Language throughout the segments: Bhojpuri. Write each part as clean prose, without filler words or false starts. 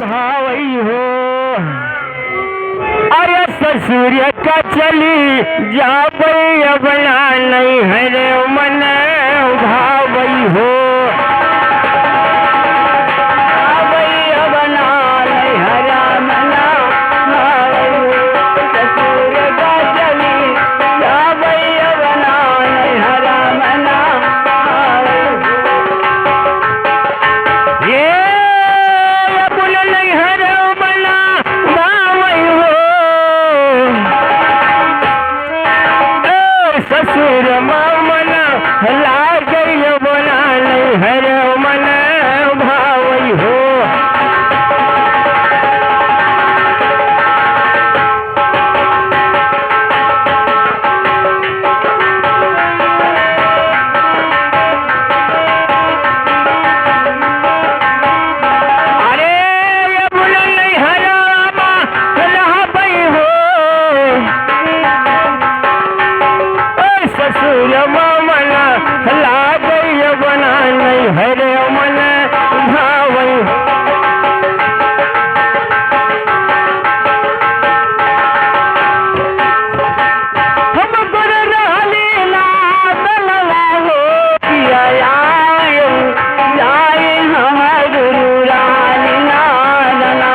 भावई हो अरे ससुर का चली जाबई बना नहीं है रे मन भावई हो ससुर मन लाग बना नहीं हर मन भावई हो अरे ये बोला नहीं हरामा लहाबई हो ससुर मन लाग बना नहीं हरे मन भावई हम गुर रहली लाला हो किया जाए हम गुरु रानी लाला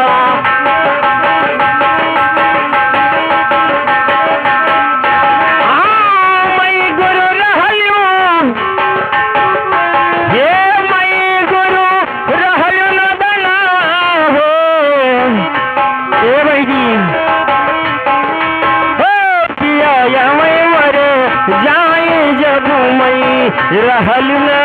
जाए जब मई रहल ना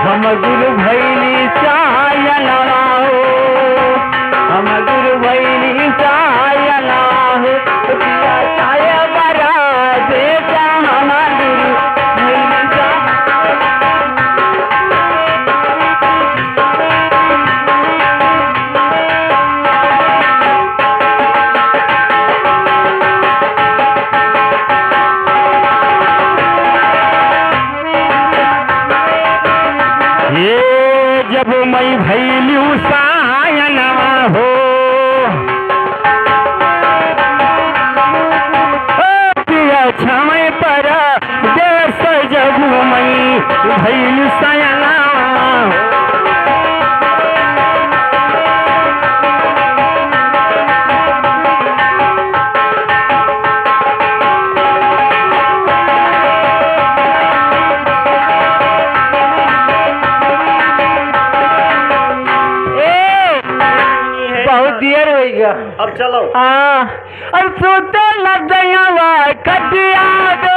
हम गुरु भैली चायला हो हम गुरु भैली चायला हो चाय बरा बेटा हम गुरु भैली ये जब मैं भैलू सायना हो पिया छमय पर देश जब मैं भैलू सायना देर हो गया अब चलो अब सोते लग गया कटिया दो